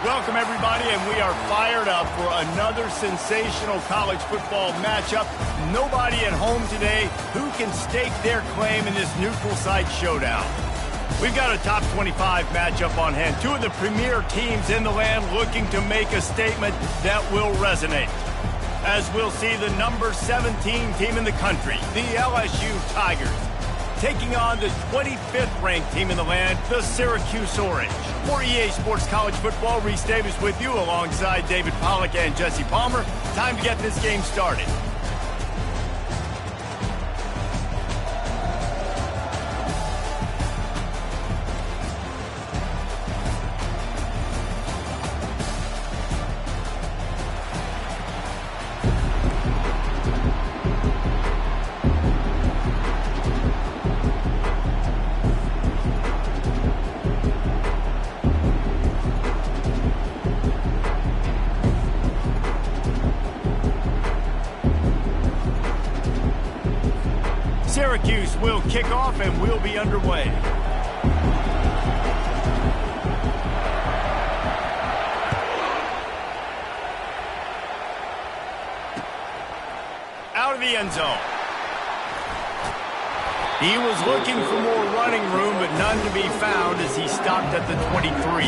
Welcome, everybody, and we are fired up for another sensational college football matchup. Nobody at home today who can stake their claim in this neutral site showdown. We've got a top 25 matchup on hand. Two of the premier teams in the land looking to make a statement that will resonate. As we'll see the number 17 team in the country, the LSU Tigers, taking on the 25th ranked team in the land, the Syracuse Orange. For EA Sports College Football, Reese Davis with you alongside David Pollack and Jesse Palmer. Time to get this game started. Syracuse will kick off and we'll be underway. Out of the end zone. He was looking for more running room, but none to be found as he stopped at the 23.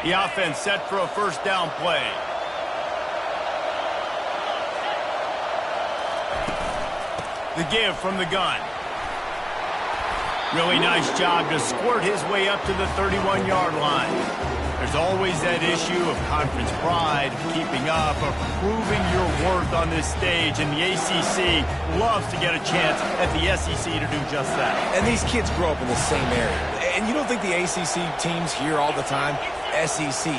The offense set for a first down play. The give from the gun. Really nice job to squirt his way up to the 31-yard line. There's always that issue of conference pride, keeping up, of proving your worth on this stage, and the ACC loves to get a chance at the SEC to do just that. And these kids grow up in the same area. And you don't think the ACC teams hear all the time, SEC,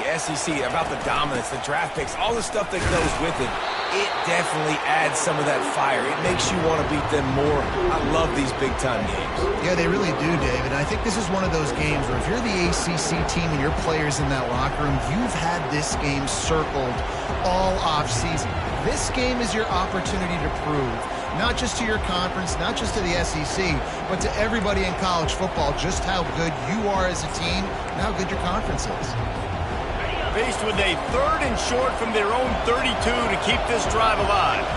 about the dominance, the draft picks, all the stuff that goes with it. It definitely adds some of that fire. It makes you want to beat them more. I love these big-time games. Yeah, they really do, David. I think this is one of those games where if you're the ACC team and your players in that locker room, you've had this game circled all offseason. This game is your opportunity to prove, not just to your conference, not just to the SEC, but to everybody in college football, just how good you are as a team and how good your conference is. Faced with a third and short from their own 32 to keep this drive alive.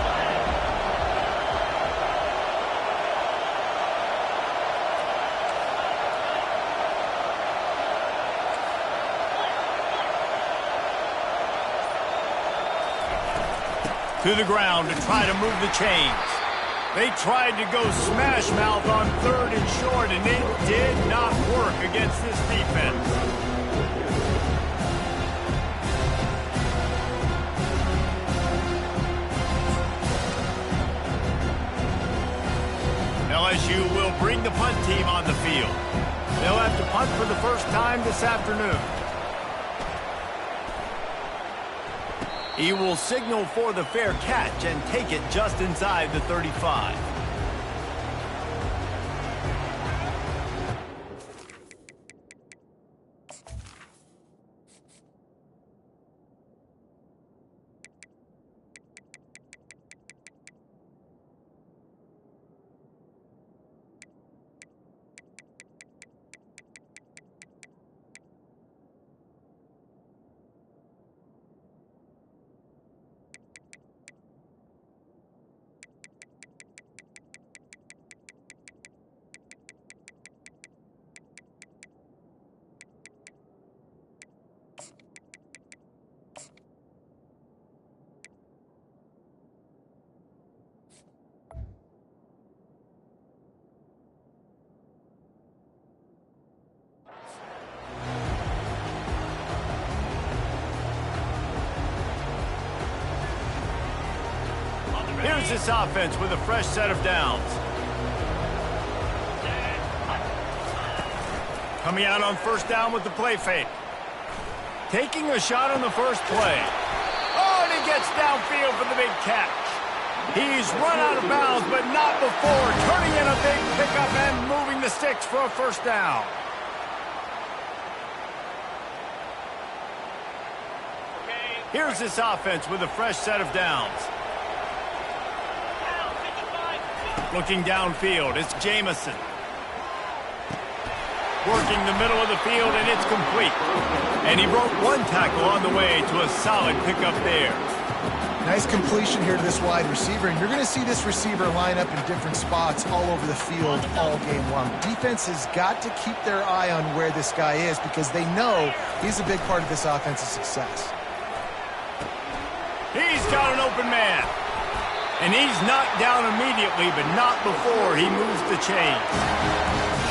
To the ground to try to move the chains. They tried to go smash mouth on third and short, and it did not work against this defense. LSU will bring the punt team on the field. They'll have to punt for the first time this afternoon. He will signal for the fair catch and take it just inside the 35. Here's this offense with a fresh set of downs. Coming out on first down with the play fake. Taking a shot on the first play. Oh, and he gets downfield for the big catch. He's run out of bounds, but not before turning in a big pickup and moving the sticks for a first down. Here's this offense with a fresh set of downs. Looking downfield, it's Jamison. Working the middle of the field, and it's complete. And he broke one tackle on the way to a solid pickup there. Nice completion here to this wide receiver, and you're going to see this receiver line up in different spots all over the field all game long. Defense has got to keep their eye on where this guy is because they know he's a big part of this offensive success. He's got an open man. And he's knocked down immediately, but not before he moves the chains.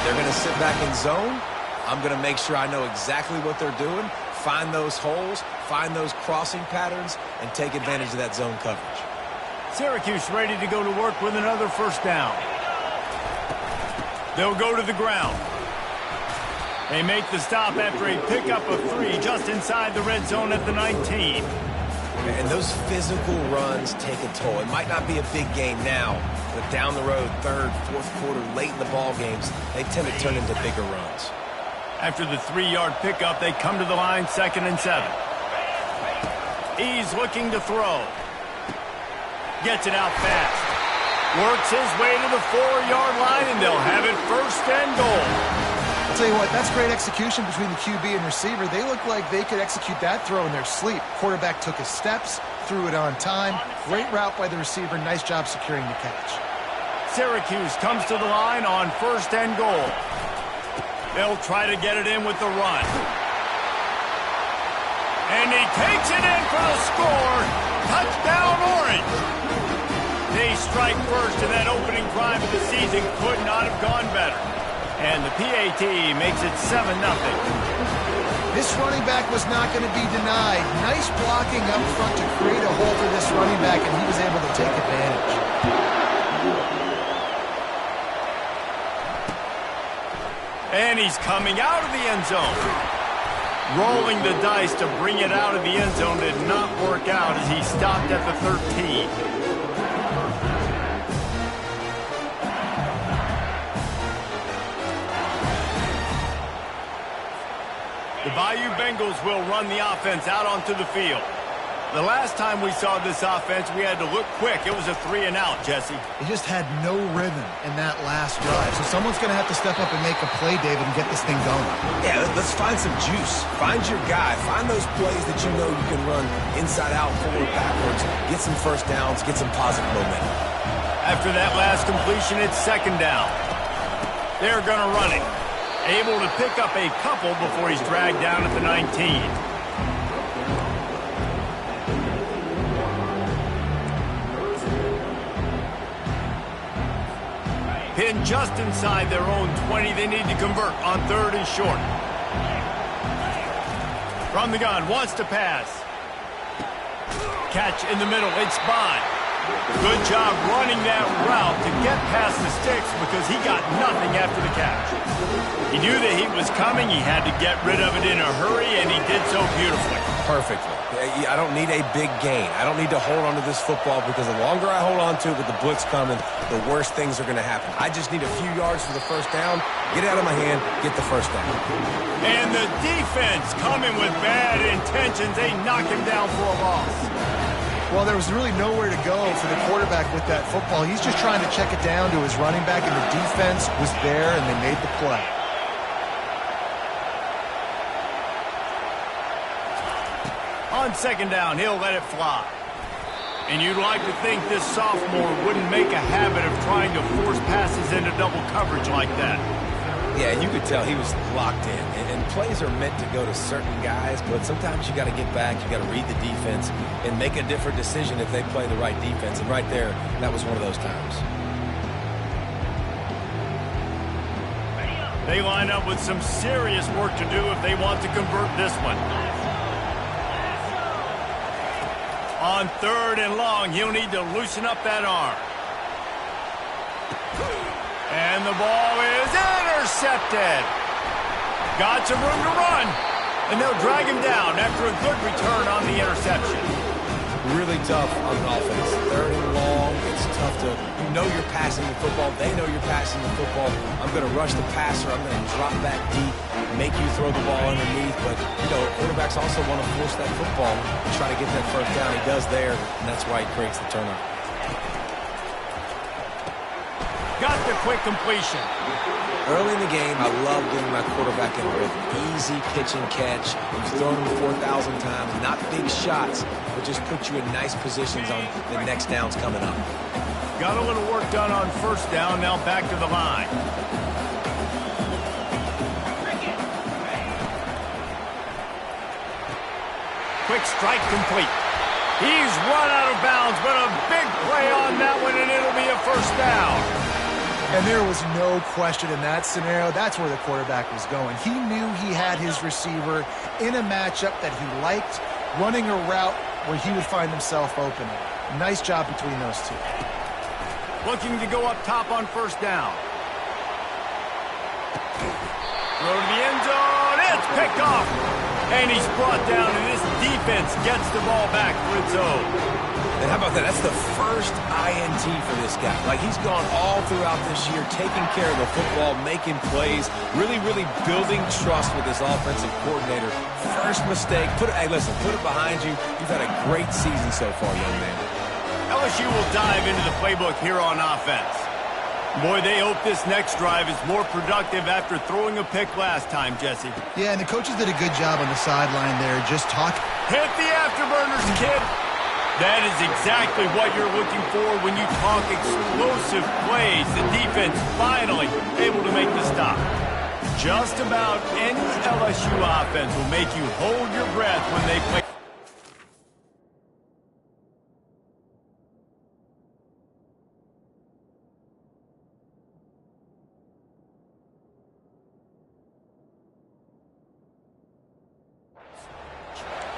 They're going to sit back in zone. I'm going to make sure I know exactly what they're doing, find those holes, find those crossing patterns, and take advantage of that zone coverage. Syracuse ready to go to work with another first down. They'll go to the ground. They make the stop after a pickup of 3 just inside the red zone at the 19. And those physical runs take a toll. It might not be a big game now, but down the road, third, fourth quarter, late in the ball games, they tend to turn into bigger runs. After the 3-yard pickup, they come to the line, 2nd and 7. He's looking to throw. Gets it out fast. Works his way to the 4-yard line, and they'll have it 1st and goal. I'll tell you what, that's great execution between the QB and receiver. They look like they could execute that throw in their sleep. Quarterback took his steps, threw it on time. Great route by the receiver. Nice job securing the catch. Syracuse comes to the line on 1st and goal. They'll try to get it in with the run. And he takes it in for the score. Touchdown, Orange. They strike first, and that opening drive of the season could not have gone better. And the PAT makes it 7-0. This running back was not going to be denied. Nice blocking up front to create a hole for this running back, and he was able to take advantage. And he's coming out of the end zone. Rolling the dice to bring it out of the end zone did not work out as he stopped at the 13. The Bayou Bengals will run the offense out onto the field. The last time we saw this offense, we had to look quick. It was a 3-and-out, Jesse. They just had no rhythm in that last drive. So someone's going to have to step up and make a play, David, and get this thing going. Yeah, let's find some juice. Find your guy. Find those plays that you know you can run inside out, forward, backwards. Get some first downs. Get some positive momentum. After that last completion, it's 2nd down. They're going to run it. Able to pick up a couple before he's dragged down at the 19. Pinned just inside their own 20. They need to convert on 3rd and short. From the gun, wants to pass. Catch in the middle, it's Bond. Good job running that route to get past the sticks because he got nothing after the catch. He knew that he was coming. He had to get rid of it in a hurry, and he did so beautifully. Perfectly. I don't need a big gain. I don't need to hold on to this football because the longer I hold on to it with the blitz coming, the worse things are going to happen. I just need a few yards for the first down, get it out of my hand, get the first down. And the defense coming with bad intentions. They knock him down for a loss. Well, there was really nowhere to go for the quarterback with that football. He's just trying to check it down to his running back, and the defense was there, and they made the play. On 2nd down, he'll let it fly. And you'd like to think this sophomore wouldn't make a habit of trying to force passes into double coverage like that. Yeah, and you could tell he was locked in. And plays are meant to go to certain guys, but sometimes you got to get back, you got to read the defense, and make a different decision if they play the right defense. And right there, that was one of those times. They line up with some serious work to do if they want to convert this one. On 3rd and long, he'll need to loosen up that arm. And the ball is intercepted. Got some room to run. And they'll drag him down after a good return on the interception. Really tough on offense. 3rd and long, it's tough to, you know you're passing the football. They know you're passing the football. I'm going to rush the passer. I'm going to drop back deep, make you throw the ball underneath. But, you know, quarterbacks also want to force that football and try to get that first down. He does there, and that's why he creates the turnover. quick completion. Early in the game, I love getting my quarterback in a rhythm. Easy pitch and catch. He's thrown him 4,000 times. Not big shots, but just put you in nice positions on the next downs coming up. Got a little work done on first down. Now back to the line. Quick strike complete. He's run out of bounds, but a big play on that one, and it'll be a first down. And there was no question in that scenario. That's where the quarterback was going. He knew he had his receiver in a matchup that he liked, running a route where he would find himself open. Nice job between those two. Looking to go up top on first down. Throw to the end zone. It's picked off. And he's brought down, and this defense gets the ball back for its own. And how about that? That's the first INT for this guy. Like, he's gone all throughout this year, taking care of the football, making plays, really building trust with his offensive coordinator. First mistake, hey, listen, put it behind you. You've had a great season so far, young man. LSU will dive into the playbook here on offense. Boy, they hope this next drive is more productive after throwing a pick last time, Jesse. Yeah, and the coaches did a good job on the sideline there, just talking. Hit the afterburners, kid. That is exactly what you're looking for when you talk explosive plays. The defense finally able to make the stop. Just about any LSU offense will make you hold your breath when they play.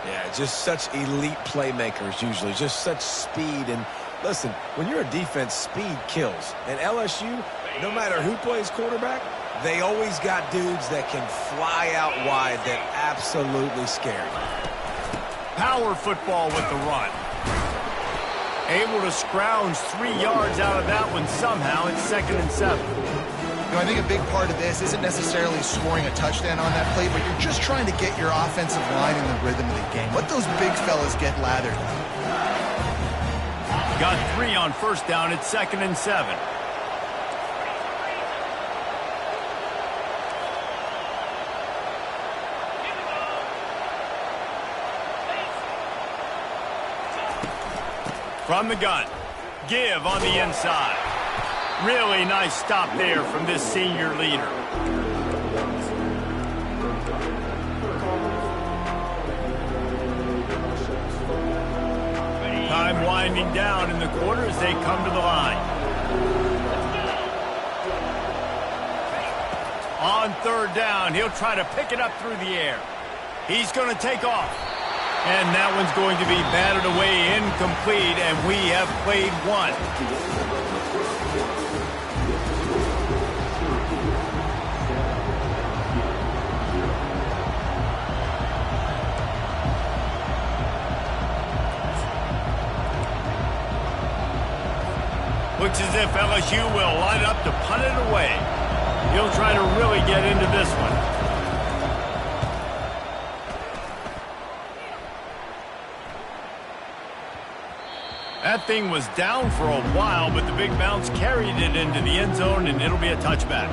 Yeah, just such elite playmakers usually, just such speed. And listen, when you're a defense, speed kills. And LSU, no matter who plays quarterback, they always got dudes that can fly out wide that absolutely scare you. Power football with the run. Able to scrounge 3 yards out of that one somehow. It's 2nd and 7. You know, I think a big part of this isn't necessarily scoring a touchdown on that play, but you're just trying to get your offensive line in the rhythm of the game. Let those big fellas get lathered. Got 3 on first down. It's 2nd and 7. From the gun. Give on the inside. Really nice stop there from this senior leader. Time winding down in the quarter as they come to the line. On third down, he'll try to pick it up through the air. He's going to take off. And that one's going to be batted away incomplete, and we have played one. Looks as if LSU will line up to punt it away. He'll try to really get into this one. That thing was down for a while, but the big bounce carried it into the end zone, and it'll be a touchback.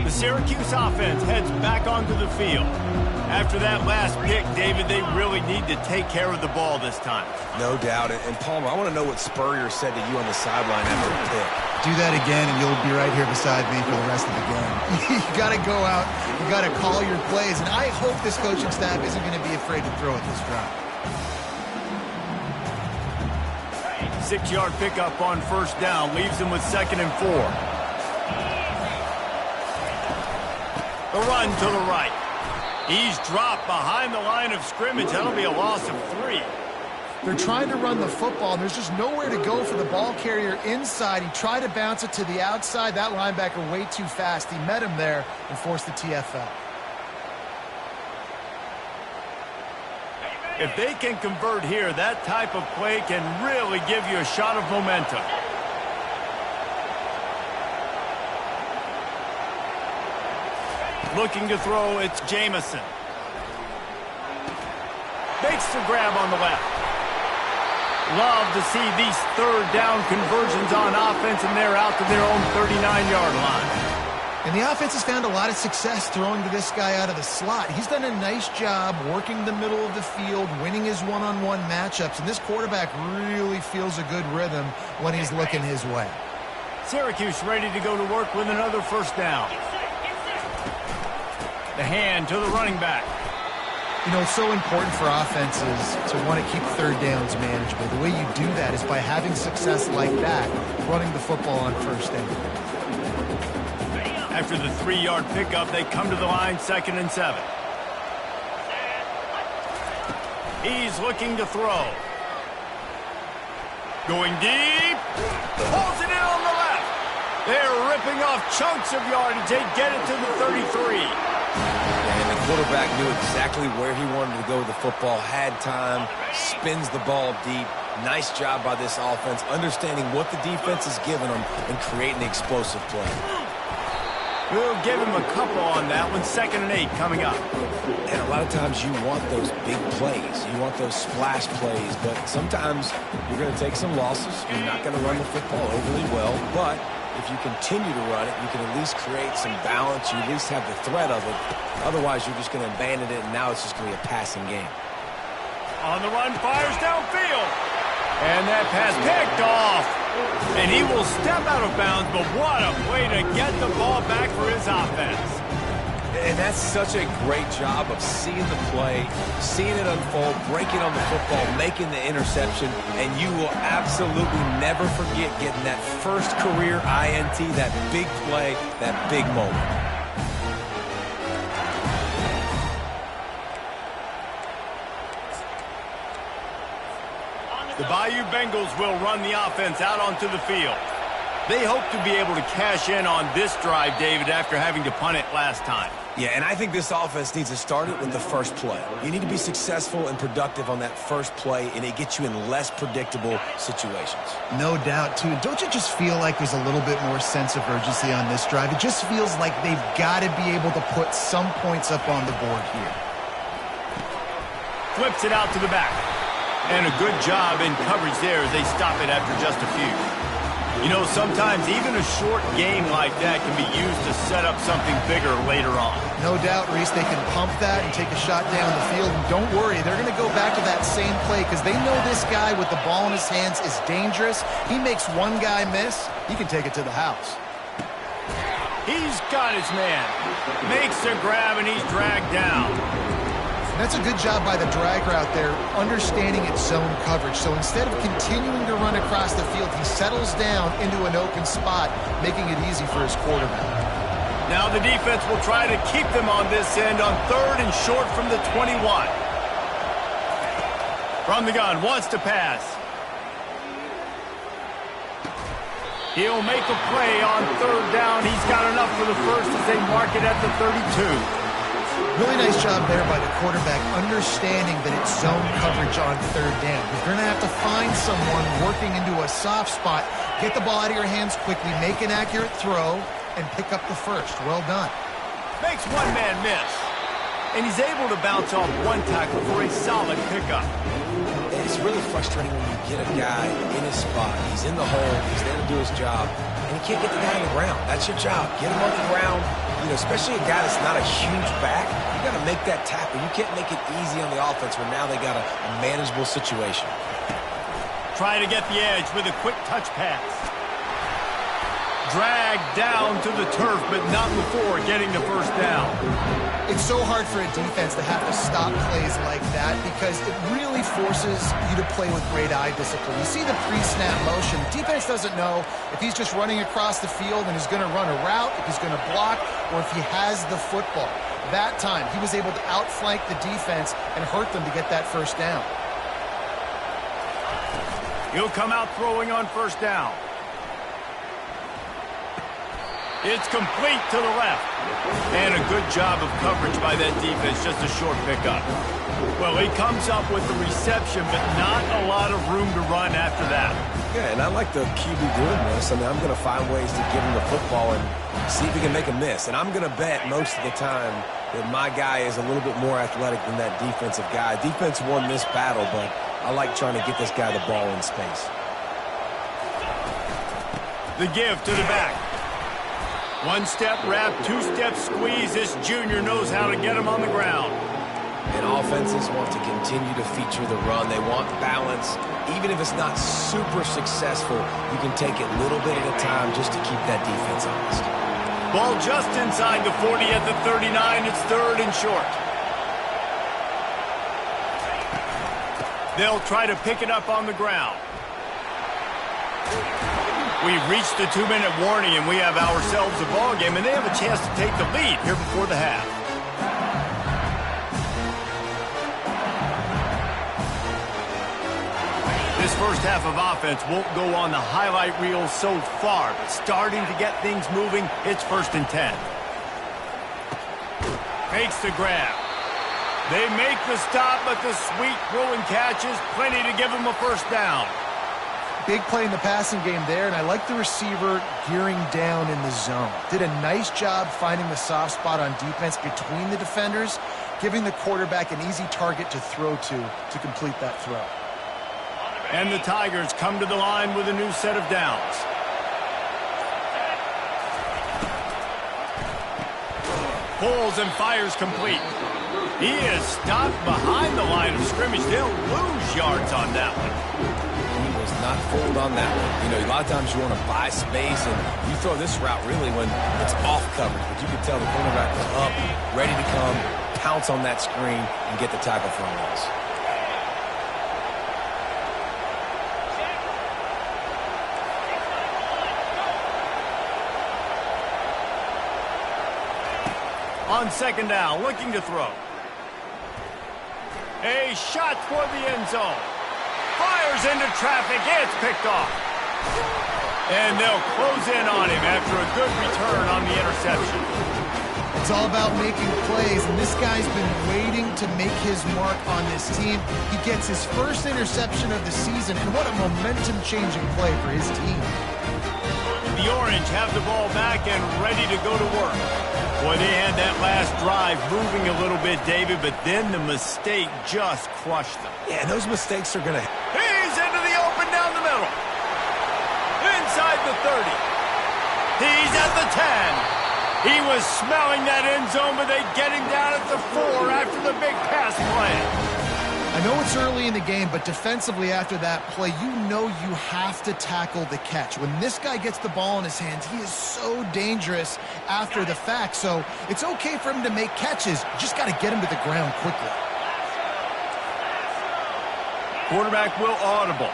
The Syracuse offense heads back onto the field. After that last pick, David, they really need to take care of the ball this time. No doubt. And Palmer, I want to know what Spurrier said to you on the sideline after the pick. Do that again, and you'll be right here beside me for the rest of the game. You got to go out. You got to call your plays, and I hope this coaching staff isn't going to be afraid to throw it this drive. 6-yard pickup on first down leaves them with 2nd and 4. The run to the right. He's dropped behind the line of scrimmage. That'll be a loss of 3. They're trying to run the football, and there's just nowhere to go for the ball carrier inside. He tried to bounce it to the outside. That linebacker way too fast. He met him there and forced the TFL. If they can convert here, that type of play can really give you a shot of momentum. Looking to throw, it's Jamison. Makes the grab on the left. Love to see these third down conversions on offense, and they're out to their own 39-yard line. And the offense has found a lot of success throwing to this guy out of the slot. He's done a nice job working the middle of the field, winning his one-on-one matchups, and this quarterback really feels a good rhythm when he's looking his way. Syracuse ready to go to work with another first down. The hand to the running back. You know, it's so important for offenses to want to keep third downs manageable. The way you do that is by having success like that, running the football on first down. After the 3-yard pickup, they come to the line, 2nd and 7. He's looking to throw. Going deep. Pulls it in on the left. They're ripping off chunks of yardage. They get it to the 33. And the quarterback knew exactly where he wanted to go with the football, had time, spins the ball deep. Nice job by this offense, understanding what the defense is giving them and creating the explosive play. We'll give him a couple on that one. 2nd and 8 coming up. And a lot of times you want those big plays. You want those splash plays, but sometimes you're going to take some losses. You're not going to run the football overly well, but if you continue to run it, you can at least create some balance. You at least have the threat of it. Otherwise, you're just going to abandon it, and now it's just going to be a passing game. On the run, fires downfield. And that pass picked off. And he will step out of bounds, but what a way to get the ball back for his offense. And that's such a great job of seeing the play, seeing it unfold, breaking on the football, making the interception, and you will absolutely never forget getting that first career INT, that big play, that big moment. The Bayou Bengals will run the offense out onto the field. They hope to be able to cash in on this drive, David, after having to punt it last time. Yeah, and I think this offense needs to start it with the first play. You need to be successful and productive on that first play, and it gets you in less predictable situations. No doubt, too. Don't you just feel like there's a little bit more sense of urgency on this drive? It just feels like they've got to be able to put some points up on the board here. Flips it out to the back. And a good job in coverage there as they stop it after just a few. You know, sometimes even a short game like that can be used to set up something bigger later on. No doubt, Reese, they can pump that and take a shot down the field. And don't worry, they're going to go back to that same play because they know this guy with the ball in his hands is dangerous. He makes one guy miss, he can take it to the house. He's got his man. Makes the grab, and he's dragged down. That's a good job by the drag route there, understanding its zone coverage. So instead of continuing to run across the field, he settles down into an open spot, making it easy for his quarterback. Now the defense will try to keep them on this end on 3rd and short from the 21. From the gun, wants to pass. He'll make a play on 3rd down. He's got enough for the first as they mark it at the 32. Really nice job there by the quarterback, understanding that it's zone coverage on 3rd down. You're going to have to find someone working into a soft spot, get the ball out of your hands quickly, make an accurate throw, and pick up the first. Well done. Makes one man miss. And he's able to bounce off one tackle for a solid pickup. It's really frustrating when you get a guy in his spot. He's in the hole. He's there to do his job. And you can't get the guy on the ground. That's your job. Get him on the ground. You know, especially a guy that's not a huge back. You got to make that tackle. You can't make it easy on the offense when now they got a manageable situation. Try to get the edge with a quick touch pass. Dragged down to the turf, but not before getting the first down. It's so hard for a defense to have to stop plays like that because it really forces you to play with great eye discipline. You see the pre-snap motion. The defense doesn't know if he's just running across the field and is going to run a route, if he's going to block, or if he has the football. That time, he was able to outflank the defense and hurt them to get that first down. He'll come out throwing on 1st down. It's complete to the left. And a good job of coverage by that defense, just a short pickup. Well, he comes up with the reception, but not a lot of room to run after that. Yeah, and I like the QB doing this. I mean, I'm going to find ways to give him the football and see if he can make a miss. And I'm going to bet most of the time that my guy is a little bit more athletic than that defensive guy. Defense won this battle, but I like trying to get this guy the ball in space. The give to the back. One-step wrap, two-step squeeze. This junior knows how to get him on the ground. And offenses want to continue to feature the run. They want balance. Even if it's not super successful, you can take it little bit at a time just to keep that defense honest. Ball just inside the 40 at the 39. It's third and short. They'll try to pick it up on the ground. We've reached the 2-minute warning, and we have ourselves a ball game, and they have a chance to take the lead here before the half. This first half of offense won't go on the highlight reel so far, but starting to get things moving, it's 1st and 10. Makes the grab. They make the stop, but the sweet throw and catch is plenty to give them a first down. Big play in the passing game there, and I like the receiver gearing down in the zone. Did a nice job finding the soft spot on defense between the defenders, giving the quarterback an easy target to throw to complete that throw. And the Tigers come to the line with a new set of downs. Pulls and fires complete. He is stopped behind the line of scrimmage. They'll lose yards on that one. He was not fooled on that one. You know, a lot of times you want to buy space, and you throw this route really when it's off coverage. But you can tell the cornerback was up, ready to come, pounce on that screen, and get the tackle for a loss. On 2nd down, looking to throw. A shot for the end zone. Fires into traffic. It's picked off. And they'll close in on him after a good return on the interception. It's all about making plays, and this guy's been waiting to make his mark on this team. He gets his first interception of the season, and what a momentum-changing play for his team. The Orange have the ball back and ready to go to work. Boy, they had that last drive moving a little bit, David, but then the mistake just crushed them. Yeah, and those mistakes are going to... He's into the open down the middle. Inside the 30. He's at the 10. He was smelling that end zone, but they get him down at the 4 after the big pass play. I know it's early in the game, but defensively after that play, you know you have to tackle the catch. When this guy gets the ball in his hands, he is so dangerous after the fact. So it's okay for him to make catches. You just got to get him to the ground quickly. Quarterback will audible.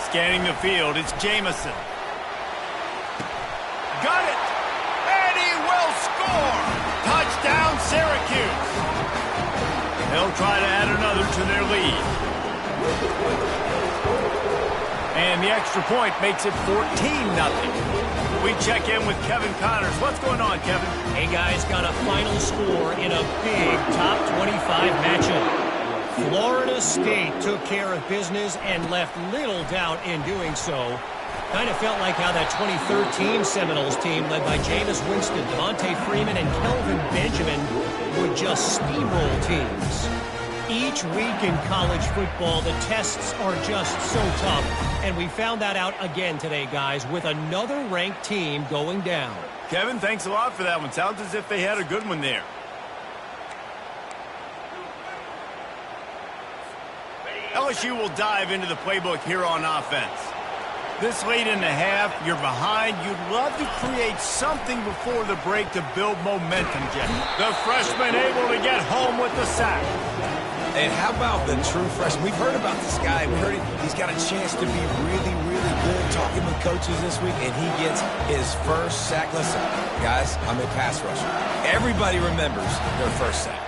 Scanning the field, it's Jamison. Got it! And he will score! Touchdown, Syracuse! They'll try to add another to their lead. And the extra point makes it 14-0. We check in with Kevin Connors. What's going on, Kevin? Hey, guys, got a final score in a big top 25 matchup. Florida State took care of business and left little doubt in doing so. Kind of felt like how that 2013 Seminoles team led by Jameis Winston, Devontae Freeman, and Kelvin Benjamin would just steamroll teams. Each week in college football, the tests are just so tough, and we found that out again today, guys, with another ranked team going down. Kevin, thanks a lot for that one. Sounds as if they had a good one there. LSU will dive into the playbook here on offense. This late in the half, you're behind. You'd love to create something before the break to build momentum, Jeff. The freshman able to get home with the sack. And how about the true freshman? We've heard about this guy. We heard he's got a chance to be really, really good talking with coaches this week, and he gets his first sack. Listen, guys, I'm a pass rusher. Everybody remembers their first sack.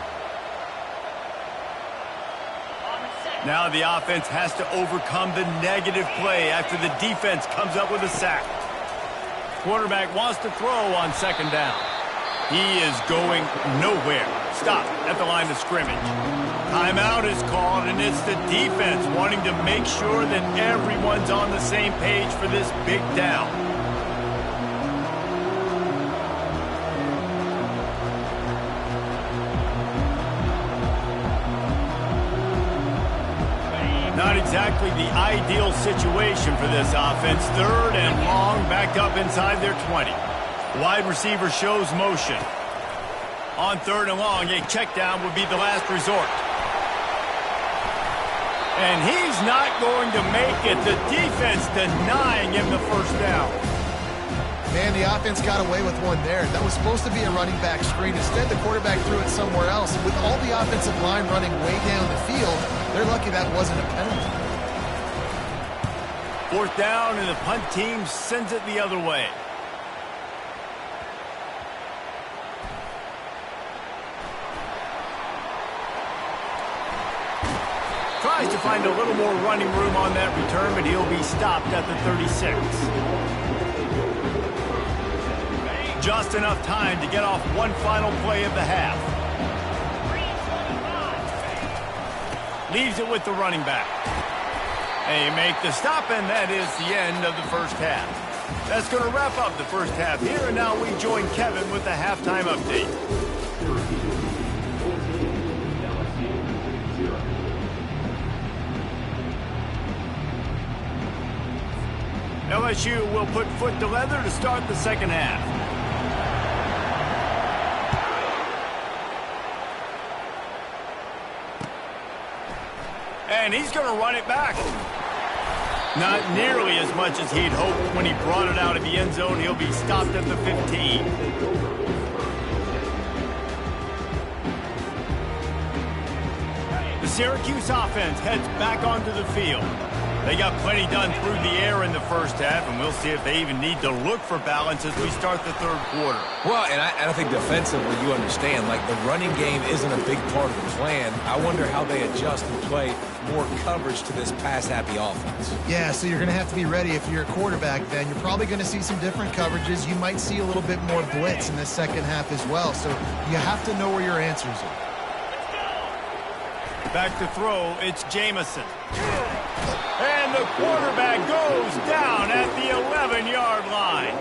Now the offense has to overcome the negative play after the defense comes up with a sack. Quarterback wants to throw on second down. He is going nowhere. Stop at the line of scrimmage. Timeout is called, and it's the defense wanting to make sure that everyone's on the same page for this big down. Not exactly the ideal situation for this offense. Third and long, backed up inside their 20. Wide receiver shows motion. On third and long, a check down would be the last resort. And he's not going to make it. The defense denying him the first down. Man, the offense got away with one there. That was supposed to be a running back screen. Instead, the quarterback threw it somewhere else. With all the offensive line running way down the field, they're lucky that wasn't a penalty. Fourth down, and the punt team sends it the other way. Tries to find a little more running room on that return, but he'll be stopped at the 36. Just enough time to get off one final play of the half. Leaves it with the running back. They make the stop, and that is the end of the first half. That's going to wrap up the first half here, and now we join Kevin with the halftime update. LSU will put foot to leather to start the second half. And he's going to run it back. Not nearly as much as he'd hoped when he brought it out of the end zone. He'll be stopped at the 15. The Syracuse offense heads back onto the field. They got plenty done through the air in the first half, and we'll see if they even need to look for balance as we start the third quarter. Well, and I think defensively, you understand, like the running game isn't a big part of the plan. I wonder how they adjust and play more coverage to this pass-happy offense. Yeah, so you're going to have to be ready if you're a quarterback then. You're probably going to see some different coverages. You might see a little bit more blitz in the second half as well, so you have to know where your answers are. Back to throw, it's Jamison. And the quarterback goes down at the 11-yard line.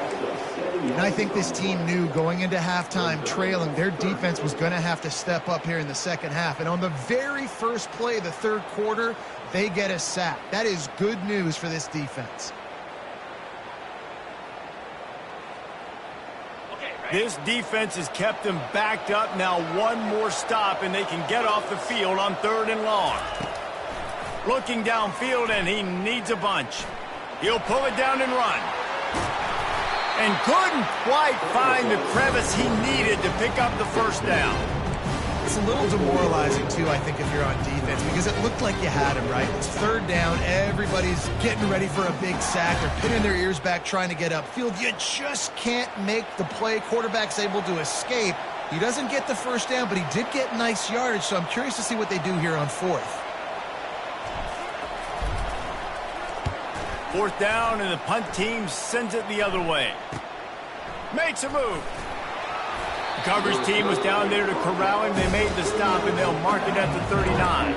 And I think this team knew going into halftime trailing, their defense was going to have to step up here in the second half. And on the very first play of the third quarter, they get a sack. That is good news for this defense. This defense has kept them backed up. Now one more stop, and they can get off the field on third and long. Looking downfield, and he needs a bunch. He'll pull it down and run. And couldn't quite find the crevice he needed to pick up the first down. It's a little demoralizing, too, I think, if you're on defense, because it looked like you had him, right? It's third down. Everybody's getting ready for a big sack. They're pinning their ears back trying to get upfield. You just can't make the play. Quarterback's able to escape. He doesn't get the first down, but he did get nice yardage, so I'm curious to see what they do here on fourth. Fourth down, and the punt team sends it the other way. Makes a move. The coverage team was down there to corral him. They made the stop, and they'll mark it at the 39.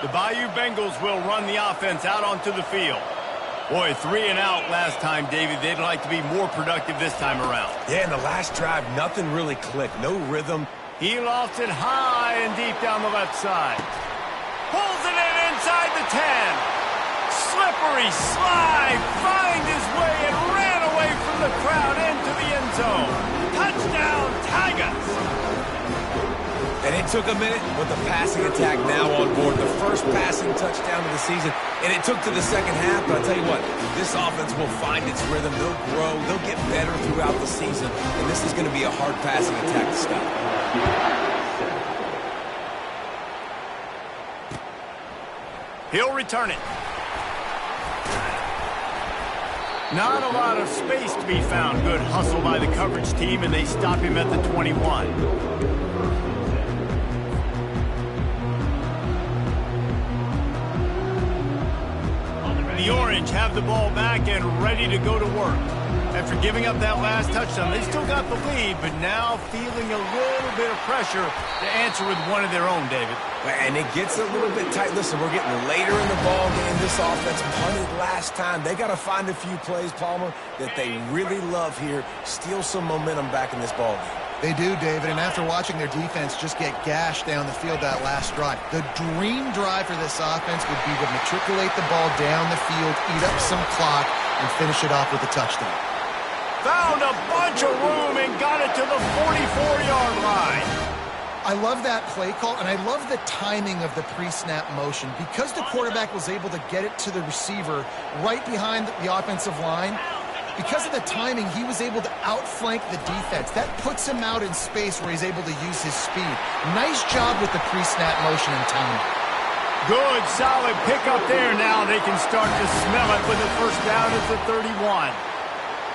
The Bayou Bengals will run the offense out onto the field. Boy, 3 and out last time, David. They'd like to be more productive this time around. Yeah, in the last drive, nothing really clicked. No rhythm. He lofts it high and deep down the left side. Pulls it in inside the 10. Slippery slide. Find his way and ran away from the crowd into the end zone. Touchdown, Tigers. And it took a minute, but the passing attack now on board. The first passing touchdown of the season, and it took to the second half. But I'll tell you what, this offense will find its rhythm. They'll grow. They'll get better throughout the season. And this is going to be a hard passing attack to stop. He'll return it. Not a lot of space to be found. Good hustle by the coverage team, and they stop him at the 21. The Orange have the ball back and ready to go to work. After giving up that last touchdown, they still got the lead, but now feeling a little bit of pressure to answer with one of their own, David. And it gets a little bit tight. Listen, we're getting later in the ball game. This offense punted last time. They got to find a few plays, Palmer, that they really love here. Steal some momentum back in this ball game. They do, David, and after watching their defense just get gashed down the field that last drive, the dream drive for this offense would be to matriculate the ball down the field, eat up some clock, and finish it off with a touchdown. Found a bunch of room and got it to the 44-yard line. I love that play call, and I love the timing of the pre-snap motion. Because the quarterback was able to get it to the receiver right behind the offensive line, because of the timing, he was able to outflank the defense. That puts him out in space where he's able to use his speed. Nice job with the pre-snap motion and timing. Good, solid pickup there. Now they can start to smell it with a first down at the 31.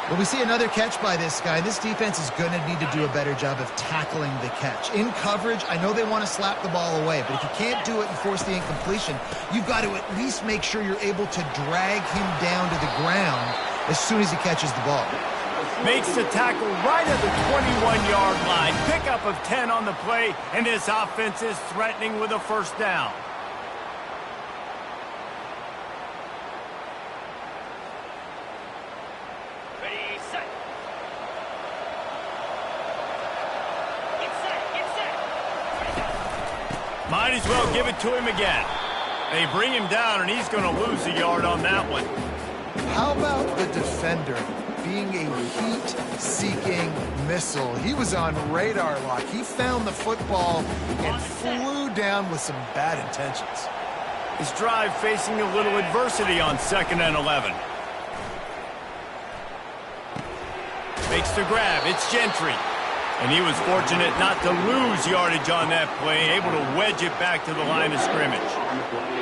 Well, we see another catch by this guy. This defense is going to need to do a better job of tackling the catch. In coverage, I know they want to slap the ball away, but if you can't do it and force the incompletion, you've got to at least make sure you're able to drag him down to the ground as soon as he catches the ball. Makes the tackle right at the 21-yard line. Pickup of 10 on the play, and this offense is threatening with a first down. Ready, set. Get set. Might as well give it to him again. They bring him down, and he's going to lose a yard on that one. How about the defender being a heat-seeking missile? He was on radar lock. He found the football and flew down with some bad intentions. His drive facing a little adversity on 2nd and 11. Makes the grab. It's Gentry. And he was fortunate not to lose yardage on that play, able to wedge it back to the line of scrimmage.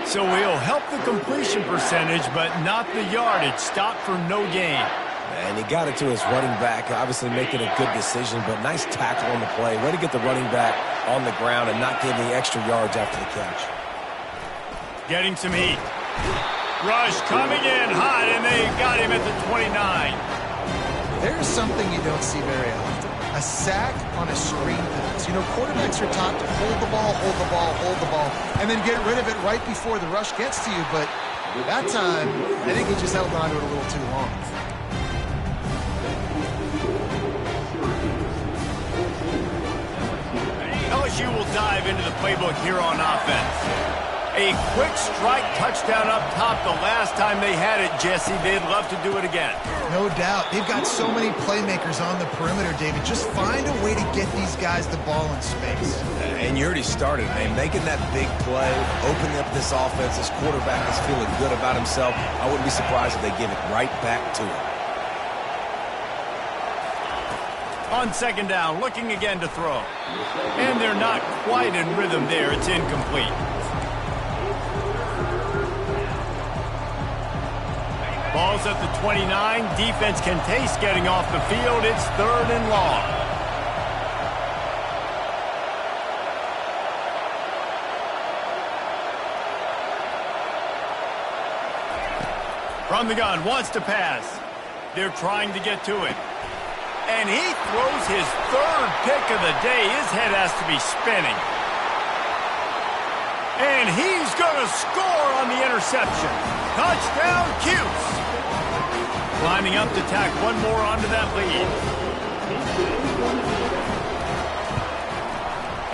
So he'll help the completion percentage, but not the yardage. Stop for no gain. And he got it to his running back, obviously making a good decision, but nice tackle on the play. Way to get the running back on the ground and not give any extra yards after the catch. Getting some heat. Rush coming in hot, and they got him at the 29. There's something you don't see very often. A sack on a screen pass. You know, quarterbacks are taught to hold the ball, hold the ball, hold the ball, and then get rid of it right before the rush gets to you. But that time, I think he just held on to it a little too long. LSU will dive into the playbook here on offense. A quick strike touchdown up top the last time they had it, Jesse. They'd love to do it again. No doubt. They've got so many playmakers on the perimeter, David. Just find a way to get these guys the ball in space. And you already started, man. Making that big play, opening up this offense. This quarterback is feeling good about himself. I wouldn't be surprised if they give it right back to him. On 2nd down, looking again to throw. And they're not quite in rhythm there. It's incomplete. Ball's at the 29. Defense can taste getting off the field. It's 3rd and long. From the gun, wants to pass. They're trying to get to it. And he throws his 3rd pick of the day. His head has to be spinning. And he's going to score on the interception. Touchdown, Cuse. Climbing up to tack one more onto that lead.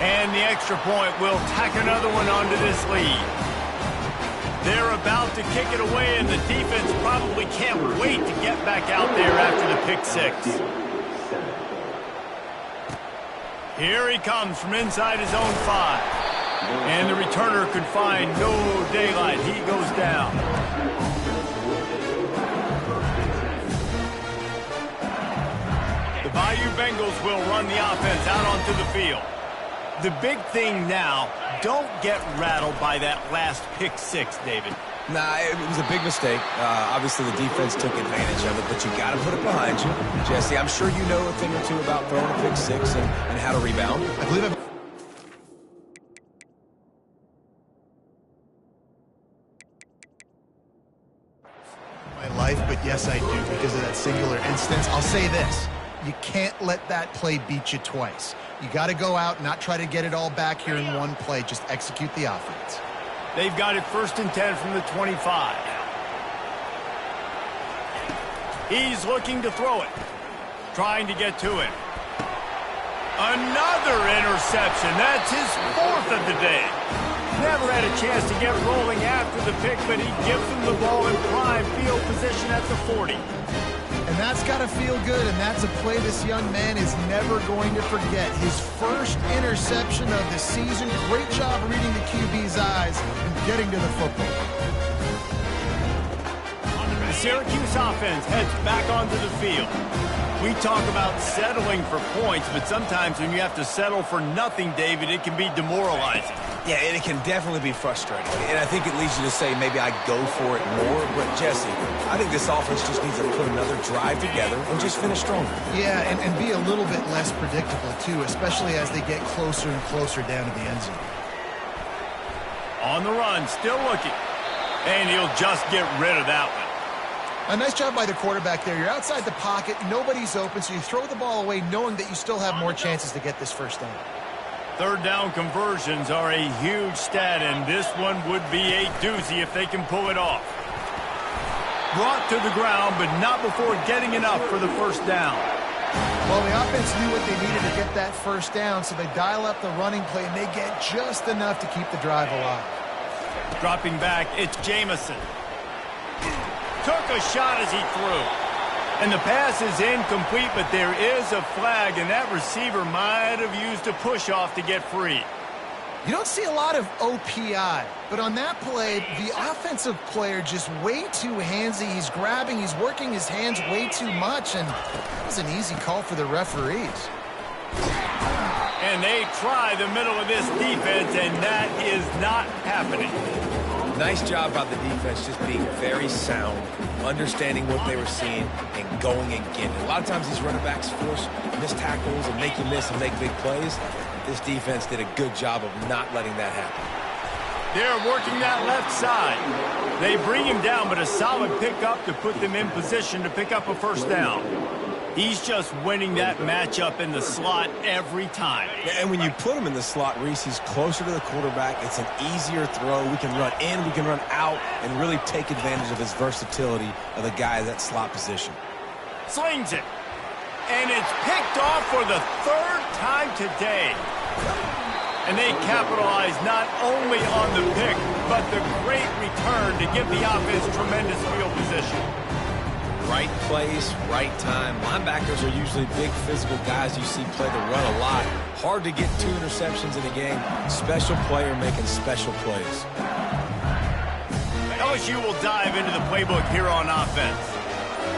And the extra point will tack another one onto this lead. They're about to kick it away, and the defense probably can't wait to get back out there after the pick 6. Here he comes from inside his own 5. And the returner could find no daylight. He goes down. The Bayou Bengals will run the offense out onto the field. The big thing now, don't get rattled by that last pick 6, David. Nah, it was a big mistake. Obviously, the defense took advantage of it, but you got to put it behind you. Jesse, I'm sure you know a thing or two about throwing a pick 6 and how to rebound. I believe I've Yes, I do, because of that singular instance. I'll say this. You can't let that play beat you twice. You got to go out and not try to get it all back here in one play. Just execute the offense. They've got it 1st and 10 from the 25. He's looking to throw it. Trying to get to it. Another interception. That's his 4th of the day. Never had a chance to get rolling after the pick, but he gives him the ball in prime field position at the 40. And that's got to feel good, and that's a play this young man is never going to forget. His first interception of the season. Great job reading the QB's eyes and getting to the football. The Syracuse offense heads back onto the field. We talk about settling for points, but sometimes when you have to settle for nothing, David, it can be demoralizing. Yeah, and it can definitely be frustrating. And I think it leads you to say maybe I go for it more. But, Jesse, I think this offense just needs to put another drive together and just finish stronger. Yeah, and be a little bit less predictable, too, especially as they get closer and closer down to the end zone. On the run, still looking. And he'll just get rid of that one. A nice job by the quarterback there. You're outside the pocket, nobody's open, so you throw the ball away knowing that you still have more chances to get this first down. 3rd down conversions are a huge stat, and this one would be a doozy if they can pull it off. Brought to the ground, but not before getting enough for the first down. Well, the offense knew what they needed to get that first down, so they dial up the running play, and they get just enough to keep the drive alive. Dropping back, it's Jamison. Took a shot as he threw. And the pass is incomplete, but there is a flag, and that receiver might have used a push-off to get free. You don't see a lot of OPI, but on that play, the offensive player just way too handsy. He's grabbing, he's working his hands way too much, and that was an easy call for the referees. And they try the middle of this defense, and that is not happening. Nice job by the defense just being very sound, understanding what they were seeing, and going and getting it. A lot of times these running backs force missed tackles and make you miss and make big plays. This defense did a good job of not letting that happen. They're working that left side. They bring him down, but a solid pickup to put them in position to pick up a first down. He's just winning that matchup in the slot every time. And when you put him in the slot, Reese, he's closer to the quarterback. It's an easier throw. We can run in, we can run out, and really take advantage of his versatility of the guy in that slot position. Slings it. And it's picked off for the 3rd time today. And they capitalize not only on the pick, but the great return to give the offense tremendous field position. Right place, right time. Linebackers are usually big physical guys you see play the run a lot. Hard to get 2 interceptions in a game. Special player making special plays. LSU will dive into the playbook here on offense.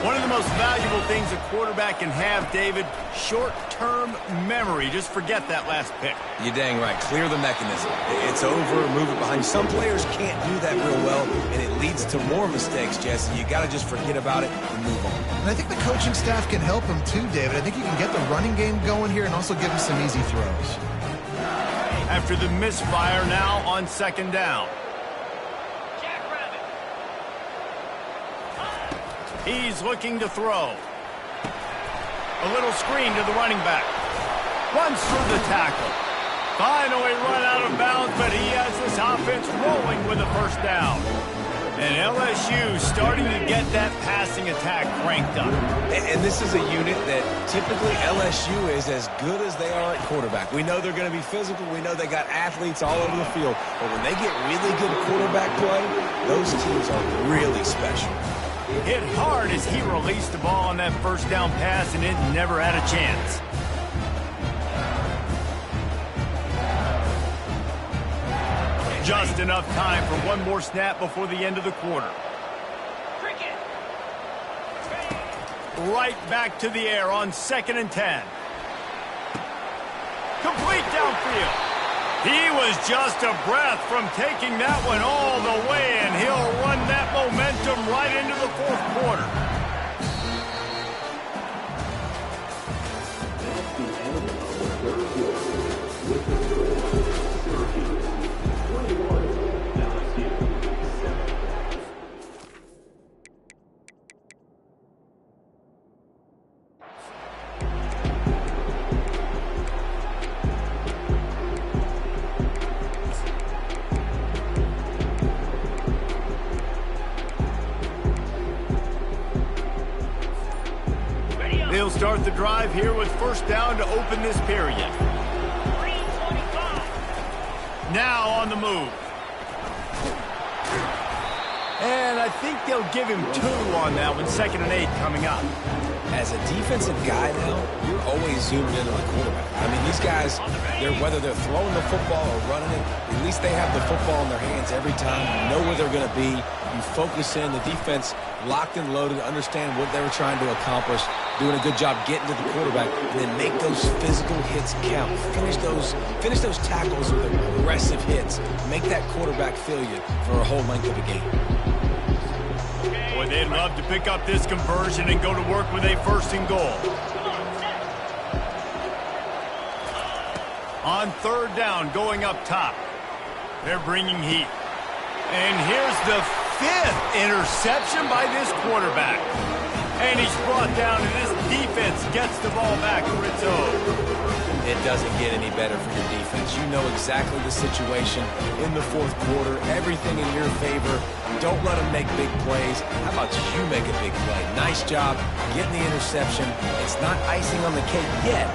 One of the most valuable things a quarterback can have, David, short-term memory. Just forget that last pick. You're dang right. Clear the mechanism. It's over, move it behind you. Some players can't do that real well, and it leads to more mistakes, Jesse. You got to just forget about it and move on. And I think the coaching staff can help him too, David. I think you can get the running game going here and also give him some easy throws. After the misfire now on 2nd down. He's looking to throw. A little screen to the running back. Runs through the tackle. Finally run out of bounds, but he has this offense rolling with a first down. And LSU starting to get that passing attack cranked up. And this is a unit that typically LSU is as good as they are at quarterback. We know they're going to be physical. We know they got athletes all over the field. But when they get really good quarterback play, those teams are really special. Hit hard as he released the ball on that first down pass, and it never had a chance. Just enough time for one more snap before the end of the quarter. Right back to the air on 2nd and 10. Complete downfield. He was just a breath from taking that one all the way, and he'll run that momentum right into the 4th quarter. he'll start the drive here with first down to open this period. Now on the move. And I think they'll give him 2 on that one. 2nd and 8 coming up. As a defensive guy now, you're always zoomed in on the quarterback. I mean, these guys, whether they're throwing the football or running it, at least they have the football in their hands every time. You know where they're going to be. You focus in. The defense locked and loaded, understand what they were trying to accomplish, doing a good job getting to the quarterback, and then make those physical hits count. Finish those tackles with aggressive hits. Make that quarterback feel you for a whole length of a game. Boy, they'd love to pick up this conversion and go to work with a 1st and goal. On 3rd down, going up top. They're bringing heat. And here's the 5th interception by this quarterback. And he's brought down, and this defense gets the ball back for its own. It doesn't get any better for your defense. You know exactly the situation in the 4th quarter. Everything in your favor. Don't let them make big plays. How about you make a big play? Nice job getting the interception. It's not icing on the cake yet.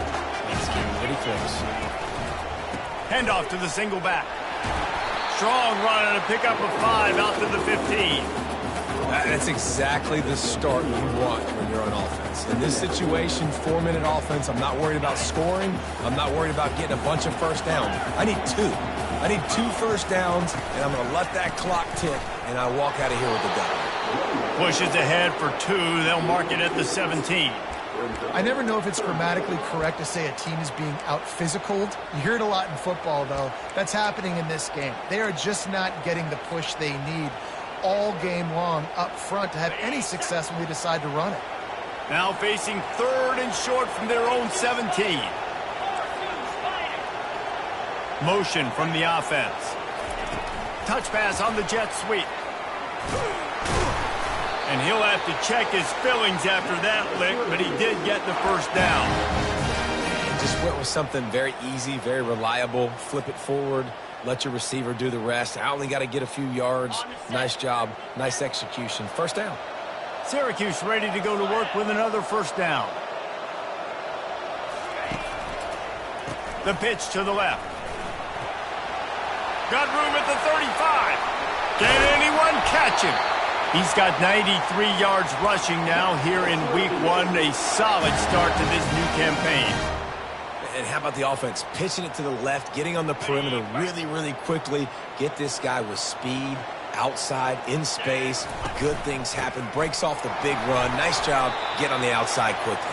It's getting pretty close. Handoff to the single back. Strong run and a pickup of 5 out to the 15. That's exactly the start you want when you're on offense. In this situation, 4-minute offense, I'm not worried about scoring. I'm not worried about getting a bunch of first downs. I need 2. I need 2 first downs, and I'm going to let that clock tick, and I walk out of here with the dub. Pushes ahead for 2. They'll mark it at the 17. I never know if it's grammatically correct to say a team is being out-physicaled. You hear it a lot in football, though. That's happening in this game. They are just not getting the push they need all game long up front to have any success when they decide to run it. Now facing 3rd and short from their own 17. Motion from the offense. Touch pass on the jet sweep. And he'll have to check his fillings after that lick, but he did get the first down. Just went with something very easy, very reliable. Flip it forward. Let your receiver do the rest. I only got to get a few yards. Nice job. Nice execution. First down. Syracuse ready to go to work with another first down. The pitch to the left. Got room at the 35. Can anyone catch him? He's got 93 yards rushing now here in week 1. A solid start to this new campaign. And how about the offense? Pitching it to the left, getting on the perimeter really, really quickly. Get this guy with speed, outside, in space. Good things happen. Breaks off the big run. Nice job. Get on the outside quickly.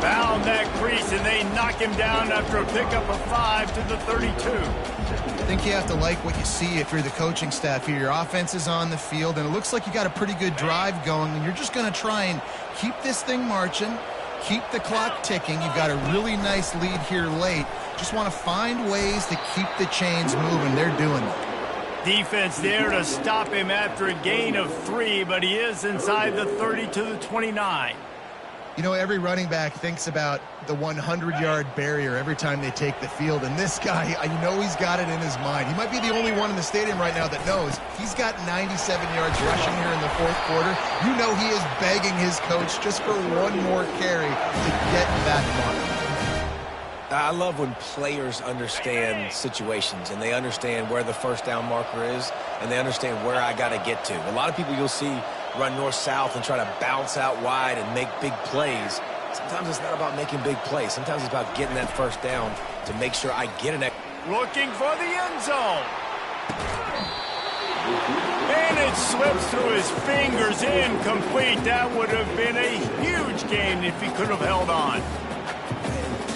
Found that crease, and they knock him down after a pickup of 5 to the 32. I think you have to like what you see if you're the coaching staff here. Your offense is on the field, and it looks like you got a pretty good drive going, and you're just going to try and keep this thing marching. Keep the clock ticking. You've got a really nice lead here late. Just want to find ways to keep the chains moving. They're doing it. Defense there to stop him after a gain of 3, but he is inside the 30 to the 29. You know, every running back thinks about the 100-yard barrier every time they take the field, and this guy, you know he's got it in his mind. He might be the only one in the stadium right now that knows he's got 97 yards rushing here in the 4th quarter. You know he is begging his coach just for one more carry to get that mark. I love when players understand situations and they understand where the first down marker is and they understand where I got to get to. A lot of people you'll see run north-south and try to bounce out wide and make big plays. Sometimes it's not about making big plays. Sometimes it's about getting that first down to make sure I get an. Looking for the end zone. And it slips through his fingers, incomplete. That would have been a huge gain if he could have held on.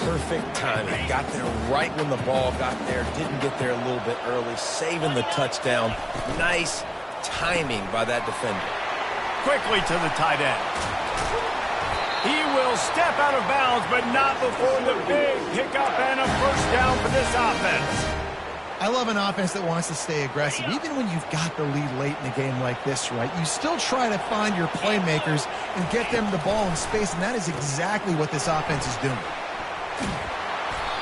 Perfect timing. Got there right when the ball got there. Didn't get there a little bit early. Saving the touchdown. Nice timing by that defender. Quickly to the tight end. He will step out of bounds, but not before the big pickup and a first down for this offense. I love an offense that wants to stay aggressive. Even when you've got the lead late in a game like this, right, you still try to find your playmakers and get them the ball in space, and that is exactly what this offense is doing.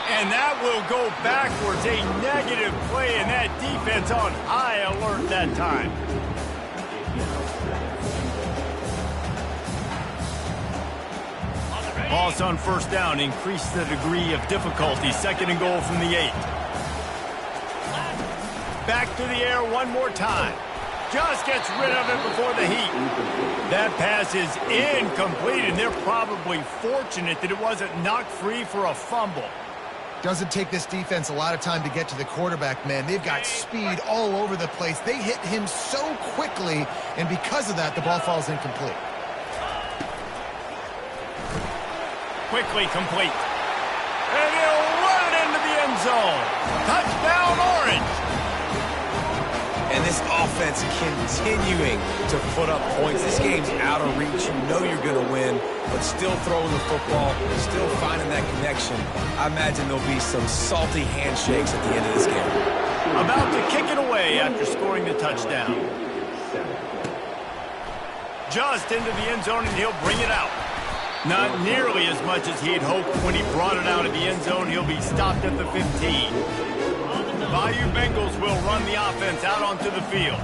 And that will go backwards, a negative play, and that defense on high alert that time. Loss on first down increased the degree of difficulty. 2nd and goal from the 8. Back to the air one more time. Just gets rid of it before the heat. That pass is incomplete, and they're probably fortunate that it wasn't knocked free for a fumble. Doesn't take this defense a lot of time to get to the quarterback, man. They've got speed all over the place. They hit him so quickly, and because of that, the ball falls incomplete. Quickly complete. And he'll run it into the end zone. Touchdown, Orange. And this offense continuing to put up points. This game's out of reach. You know you're going to win, but still throwing the football, still finding that connection. I imagine there'll be some salty handshakes at the end of this game. About to kick it away after scoring the touchdown. Just into the end zone, and he'll bring it out. Not nearly as much as he'd hoped when he brought it out of the end zone. He'll be stopped at the 15. Bayou Bengals will run the offense out onto the field.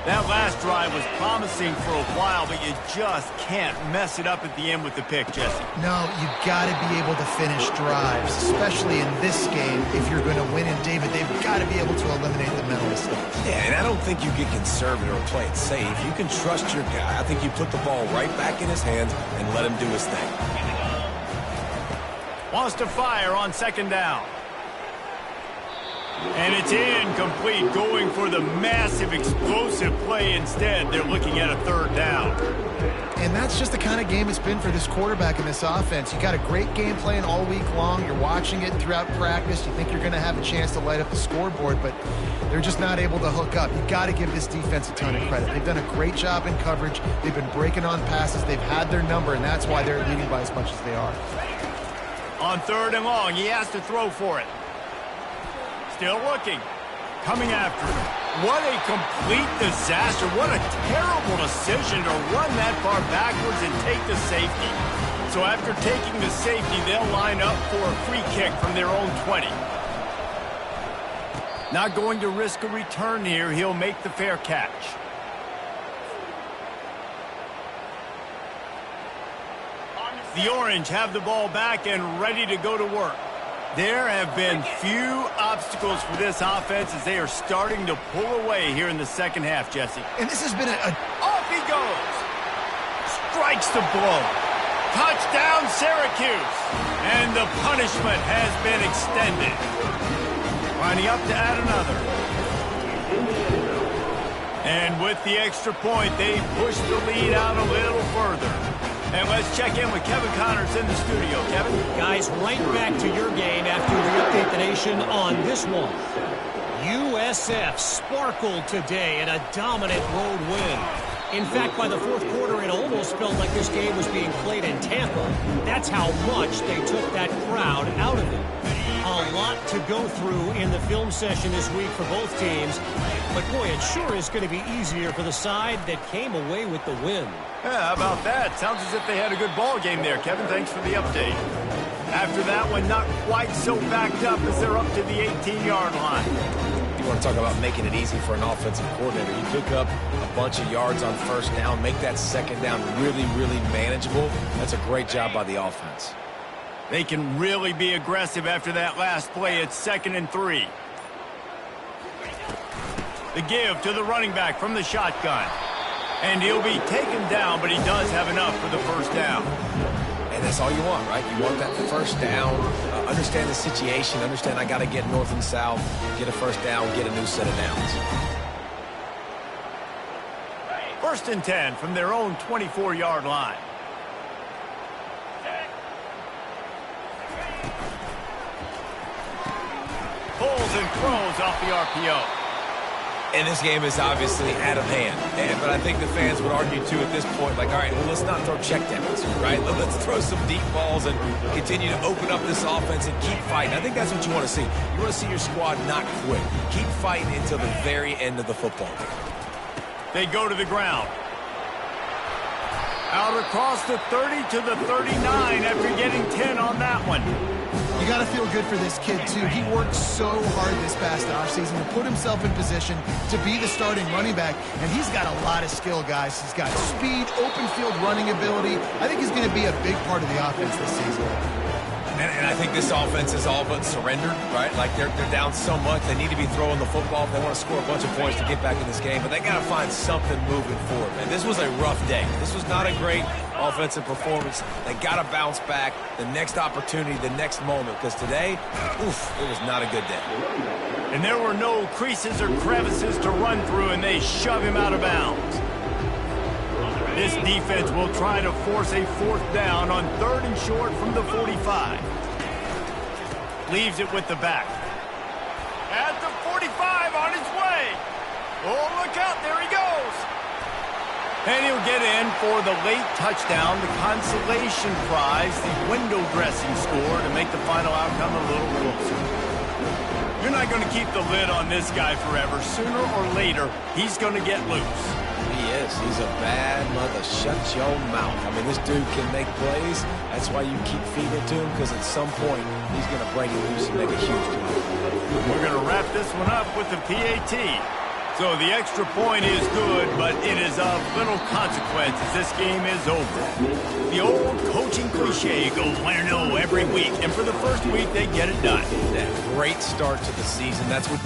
That last drive was promising for a while, but you just can't mess it up at the end with the pick, Jesse. No, you got to be able to finish drives, especially in this game. If you're going to win in David, they've got to be able to eliminate the mental mistakes. Yeah, and I don't think you get conservative or play it safe. You can trust your guy. I think you put the ball right back in his hands and let him do his thing. Wants to fire on 2nd down. And it's incomplete, going for the massive explosive play instead. They're looking at a 3rd down. And that's just the kind of game it's been for this quarterback in this offense. You got a great game plan all week long. You're watching it throughout practice. You think you're going to have a chance to light up the scoreboard, but they're just not able to hook up. You got to give this defense a ton of credit. They've done a great job in coverage. They've been breaking on passes. They've had their number, and that's why they're leading by as much as they are. On 3rd and long, he has to throw for it. Still looking. Coming after him. What a complete disaster. What a terrible decision to run that far backwards and take the safety. So after taking the safety, they'll line up for a free kick from their own 20. Not going to risk a return here. He'll make the fair catch. The Orange have the ball back and ready to go to work. There have been few obstacles for this offense as they are starting to pull away here in the 2nd half, Jesse. And this has been Off he goes! Strikes the blow. Touchdown, Syracuse! And the punishment has been extended. Lining up to add another. And with the extra point, they push the lead out a little further. And let's check in with Kevin Connors in the studio. Kevin? Guys, right back to your game after we update the nation on this one. USF sparkled today in a dominant road win. In fact, by the 4th quarter, it almost felt like this game was being played in Tampa. That's how much they took that crowd out of it. A lot to go through in the film session this week for both teams. But, boy, it sure is going to be easier for the side that came away with the win. Yeah, how about that? Sounds as if they had a good ball game there, Kevin. Thanks for the update. After that one, not quite so backed up as they're up to the 18-yard line. You want to talk about making it easy for an offensive coordinator. You pick up a bunch of yards on 1st down, make that 2nd down really, really manageable. That's a great job by the offense. They can really be aggressive after that last play. It's 2nd and 3. The give to the running back from the shotgun. And he'll be taken down, but he does have enough for the 1st down. And that's all you want, right? You want that 1st down, understand the situation, understand I got to get north and south, get a 1st down, get a new set of downs. 1st and 10 from their own 24-yard line. Pulls and throws off the RPO. And this game is obviously out of hand. But I think the fans would argue, too, at this point, like, all right, well, let's not throw checkdowns, right? Let's throw some deep balls and continue to open up this offense and keep fighting. I think that's what you want to see. You want to see your squad not quit. Keep fighting until the very end of the football game. They go to the ground. Out across the 30 to the 39 after getting 10 on that one. You got to feel good for this kid, too. He worked so hard this past offseason to put himself in position to be the starting running back, and he's got a lot of skill, guys. He's got speed, open field running ability. I think he's going to be a big part of the offense this season. And I think this offense is all but surrendered, right? Like they're down so much. They need to be throwing the football if they want to score a bunch of points to get back in this game. But they got to find something moving forward, man. This was a rough day. This was not a great offensive performance. They got to bounce back the next opportunity, the next moment. Because today, oof, it was not a good day. And there were no creases or crevices to run through, and they shove him out of bounds. This defense will try to force a 4th down on 3rd and short from the 45. Leaves it with the back. At the 45, on his way. Oh, look out, there he goes. And he'll get in for the late touchdown, the consolation prize, the window dressing score to make the final outcome a little closer. You're not going to keep the lid on this guy forever. Sooner or later, he's going to get loose. He is. He's a bad mother. Shut your mouth. I mean, this dude can make plays. That's why you keep feeding it to him, because at some point, he's going to break it loose and make a huge play. We're going to wrap this one up with the PAT. So the extra point is good, but it is of little consequence as this game is over. The old coaching cliche, go 1-0 every week, and for the first week, they get it done. That great start to the season. That's what